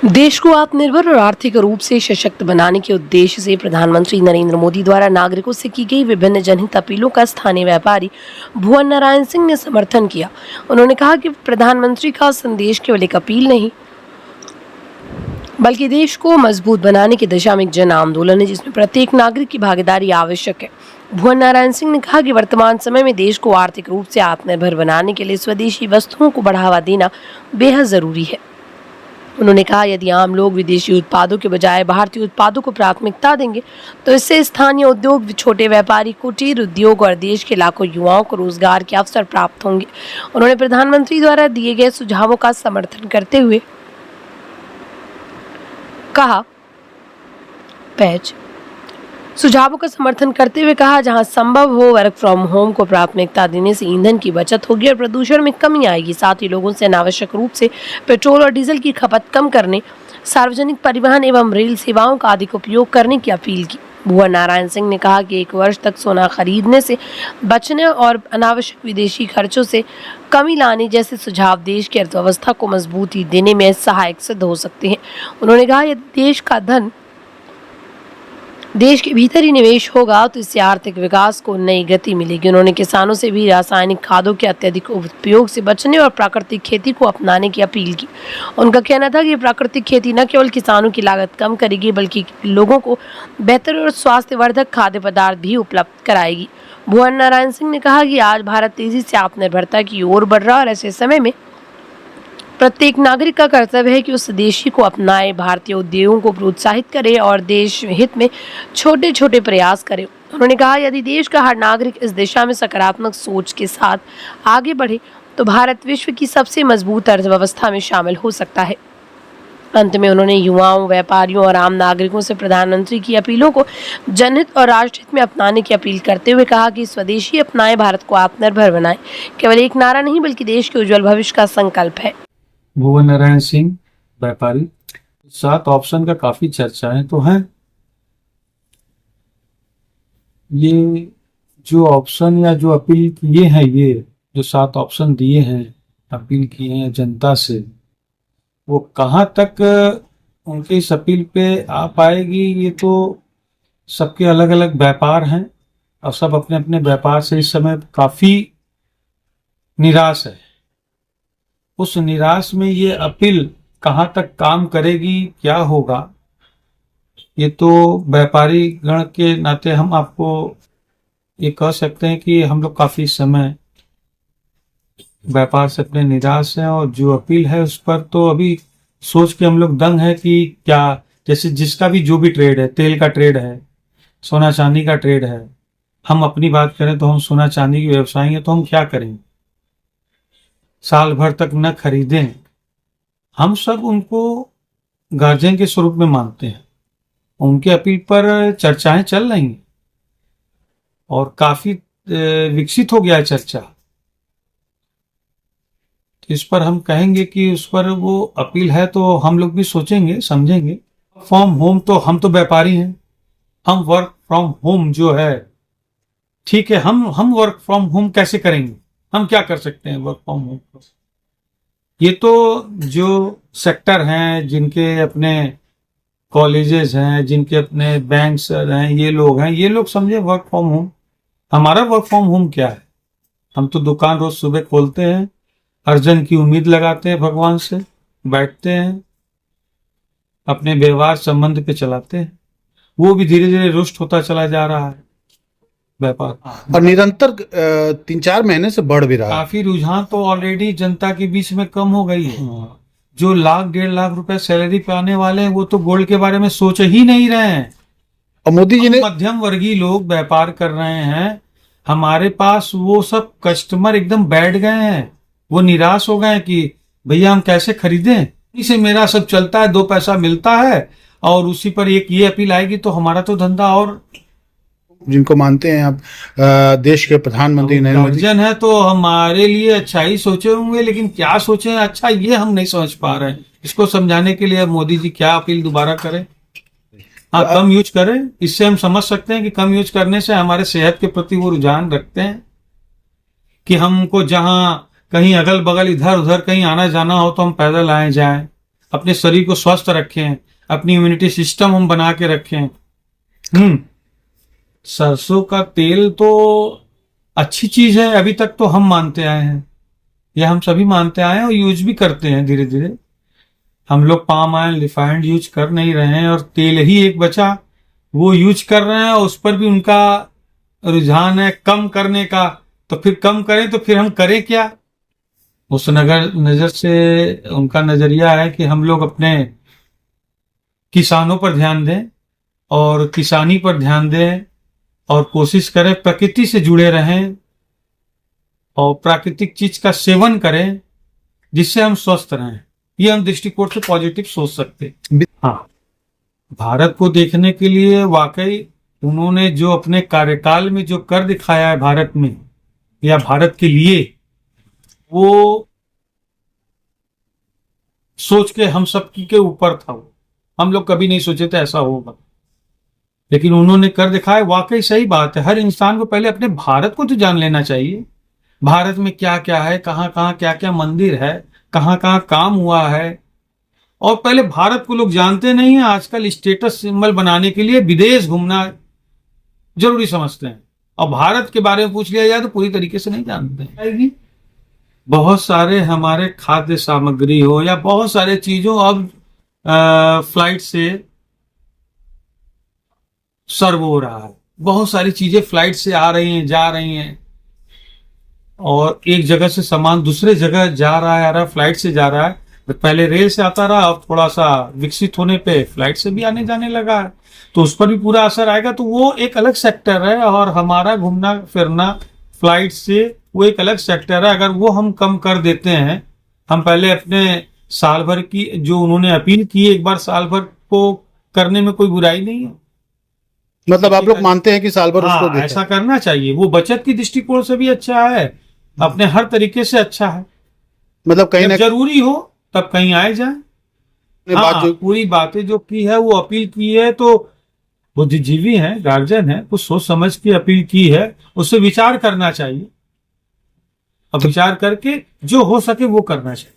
देश को आत्मनिर्भर और आर्थिक रूप से सशक्त बनाने के उद्देश्य से प्रधानमंत्री नरेंद्र मोदी द्वारा नागरिकों से की गई विभिन्न जनहित अपीलों का स्थानीय व्यापारी भुवन नारायण सिंह ने समर्थन किया। उन्होंने कहा कि प्रधानमंत्री का संदेश केवल एक अपील नहीं बल्कि देश को मजबूत बनाने की दिशा में एक जन आंदोलन है, जिसमें प्रत्येक नागरिक की भागीदारी आवश्यक है। भुवन नारायण सिंह ने कहा कि वर्तमान समय में देश को आर्थिक रूप से आत्मनिर्भर बनाने के लिए स्वदेशी वस्तुओं को बढ़ावा देना बेहद जरूरी है। उन्होंने कहा, यदि आम लोग विदेशी उत्पादों के बजाय भारतीय उत्पादों को प्राथमिकता देंगे तो इससे स्थानीय उद्योग, छोटे व्यापारी, कुटीर उद्योग और देश के लाखों युवाओं को रोजगार के अवसर प्राप्त होंगे। उन्होंने प्रधानमंत्री द्वारा दिए गए सुझावों का समर्थन करते हुए कहा, जहां संभव हो वर्क फ्रॉम होम को प्राथमिकता देने से ईंधन की बचत होगी और प्रदूषण में कमी आएगी। साथ ही लोगों से अनावश्यक रूप से पेट्रोल और डीजल की खपत कम करने, सार्वजनिक परिवहन एवं रेल सेवाओं का अधिक उपयोग करने की अपील की। भुवन नारायण सिंह ने कहा कि 1 वर्ष तक सोना खरीदने से बचने और अनावश्यक विदेशी खर्चों से कमी लाने जैसे सुझाव देश की अर्थव्यवस्था को मजबूती देने में सहायक सिद्ध हो सकते हैं। उन्होंने कहा, यदि देश का धन देश के भीतर ही निवेश होगा तो इससे आर्थिक विकास को नई गति मिलेगी। उन्होंने किसानों से भी रासायनिक खादों के अत्यधिक उपयोग से बचने और प्राकृतिक खेती को अपनाने की अपील की। उनका कहना था कि प्राकृतिक खेती न केवल किसानों की लागत कम करेगी बल्कि लोगों को बेहतर और स्वास्थ्यवर्धक खाद्य पदार्थ भी उपलब्ध कराएगी। भुवन नारायण सिंह ने कहा कि आज भारत तेजी से आत्मनिर्भरता की ओर बढ़ रहा है और ऐसे समय में प्रत्येक नागरिक का कर्तव्य है कि उस स्वदेशी को अपनाए, भारतीय उद्योगों को प्रोत्साहित करे और देश हित में छोटे छोटे प्रयास करे। उन्होंने कहा, यदि देश का हर नागरिक इस दिशा में सकारात्मक सोच के साथ आगे बढ़े तो भारत विश्व की सबसे मजबूत अर्थव्यवस्था में शामिल हो सकता है। अंत में उन्होंने युवाओं, व्यापारियों और आम नागरिकों से प्रधानमंत्री की अपीलों को जनहित और राष्ट्रहित में अपनाने की अपील करते हुए कहा कि स्वदेशी अपनाएं, भारत को आत्मनिर्भर बनाएं केवल एक नारा नहीं बल्कि देश के उज्जवल भविष्य का संकल्प है। भुवन नारायण सिंह, व्यापारी। 7 ऑप्शन का काफी चर्चाएं तो हैं। ये जो ऑप्शन या जो अपील किए हैं, ये जो 7 ऑप्शन दिए हैं, अपील किए हैं जनता से, वो कहाँ तक उनके इस अपील पे आ पाएगी, ये तो सबके अलग अलग व्यापार हैं और सब अपने अपने व्यापार से इस समय काफी निराश है। उस निराश में ये अपील कहाँ तक काम करेगी, क्या होगा, ये तो व्यापारी गण के नाते हम आपको ये कह सकते हैं कि हम लोग काफी समय व्यापार से अपने निराश हैं और जो अपील है उस पर तो अभी सोच के हम लोग दंग है कि क्या, जैसे जिसका भी जो भी ट्रेड है, तेल का ट्रेड है, सोना चांदी का ट्रेड है, हम अपनी बात करें तो हम सोना चांदी के व्यवसायी हैं, तो हम क्या करेंगे, साल भर तक न खरीदें। हम सब उनको गार्जियन के स्वरूप में मानते हैं। उनके अपील पर चर्चाएं चल रही हैं और काफी विकसित हो गया है चर्चा। तो इस पर हम कहेंगे कि उस पर वो अपील है तो हम लोग भी सोचेंगे, समझेंगे। फ्रॉम होम तो हम तो व्यापारी हैं, हम वर्क फ्रॉम होम जो है ठीक है, हम वर्क फ्रॉम होम कैसे करेंगे, हम क्या कर सकते हैं वर्क फ्रॉम होम पर। ये तो जो सेक्टर हैं, जिनके अपने कॉलेजेस हैं, जिनके अपने बैंक्स हैं, ये लोग समझे वर्क फ्रॉम होम। हमारा वर्क फ्रॉम होम क्या है, हम तो दुकान रोज सुबह खोलते हैं, अर्जन की उम्मीद लगाते हैं, भगवान से बैठते हैं, अपने व्यवहार संबंध पे चलाते हैं। वो भी धीरे धीरे रुष्ट होता चला जा रहा है व्यापार, और निरंतर 3-4 महीने से बढ़ भी रहा है। काफी रुझान तो ऑलरेडी जनता के बीच में कम हो गई है। जो 1-1.5 लाख रुपए सैलरी पे आने वाले हैं वो तो गोल्ड के बारे में सोच ही नहीं रहे हैं। और मोदी जी ने, मध्यम वर्गीय लोग व्यापार कर रहे हैं, हमारे पास वो सब कस्टमर एकदम बैठ गए हैं, वो निराश हो गए कि भैया हम कैसे खरीदें, इसे मेरा सब चलता है, 2 पैसा मिलता है और उसी पर एक ये अपील आएगी तो हमारा तो धंधा। और जिनको मानते हैं आप देश के प्रधानमंत्री नरेंद्र मोदी जन है तो हमारे लिए अच्छा ही सोचे होंगे, लेकिन क्या सोचे अच्छा ये हम नहीं समझ पा रहे हैं। इसको समझाने के लिए मोदी जी क्या अपील दोबारा करें। हाँ, कम यूज करें, इससे हम समझ सकते हैं कि कम यूज करने से हमारे सेहत के प्रति वो रुझान रखते हैं कि हमको जहां कहीं अगल बगल इधर उधर कहीं आना जाना हो तो हम पैदल आए जाएं, अपने शरीर को स्वस्थ रखें, अपनी इम्यूनिटी सिस्टम हम बना के रखें। सरसों का तेल तो अच्छी चीज है, अभी तक तो हम मानते आए हैं, या हम सभी मानते आए हैं और यूज भी करते हैं धीरे धीरे। हम लोग पाम ऑयल रिफाइंड यूज कर नहीं रहे हैं और तेल ही एक बचा वो यूज कर रहे हैं, और उस पर भी उनका रुझान है कम करने का। तो फिर कम करें तो फिर हम करें क्या? उस नजर से उनका नजरिया है कि हम लोग अपने किसानों पर ध्यान दें और किसानी पर ध्यान दें और कोशिश करें प्रकृति से जुड़े रहें और प्राकृतिक चीज का सेवन करें जिससे हम स्वस्थ रहें। ये हम दृष्टिकोण से पॉजिटिव सोच सकते हैं। हाँ, भारत को देखने के लिए वाकई उन्होंने जो अपने कार्यकाल में जो कर दिखाया है भारत में या भारत के लिए, वो सोच के हम सब के ऊपर था। हम लोग कभी नहीं सोचे थे ऐसा होगा, लेकिन उन्होंने कर दिखाया। वाकई सही बात है, हर इंसान को पहले अपने भारत को तो जान लेना चाहिए। भारत में क्या क्या है, कहाँ कहाँ क्या क्या मंदिर है, कहाँ कहाँ काम हुआ है, और पहले भारत को लोग जानते नहीं है। आजकल स्टेटस सिंबल बनाने के लिए विदेश घूमना जरूरी समझते हैं, और भारत के बारे में पूछ लिया जाए तो पूरी तरीके से नहीं जानते हैं। बहुत सारे हमारे खाद्य सामग्री हो या बहुत सारे चीजों अब फ्लाइट से सर्व हो रहा है। बहुत सारी चीजें फ्लाइट से आ रही हैं, जा रही हैं, और एक जगह से सामान दूसरे जगह जा रहा है, आ रहा है, फ्लाइट से जा रहा है। पहले रेल से आता रहा, अब थोड़ा सा विकसित होने पे फ्लाइट से भी आने जाने लगा है, तो उस पर भी पूरा असर आएगा। तो वो एक अलग सेक्टर है, और हमारा घूमना फिरना फ्लाइट से वो एक अलग सेक्टर है। अगर वो हम कम कर देते हैं, हम पहले अपने साल भर की जो उन्होंने अपील की है, एक बार साल भर को करने में कोई बुराई नहीं है। मतलब आप लोग मानते हैं कि साल भर उसको देखें? ऐसा करना चाहिए, वो बचत की दृष्टिकोण से भी अच्छा है, अपने हर तरीके से अच्छा है। मतलब कहीं ना जरूरी हो तब कहीं आए जाए। बात जो पूरी बातें जो की है, वो अपील की है, तो बुद्धिजीवी हैं, गार्जियन है, कुछ सोच समझ के अपील की है, उससे विचार करना चाहिए, और विचार करके जो हो सके वो करना चाहिए।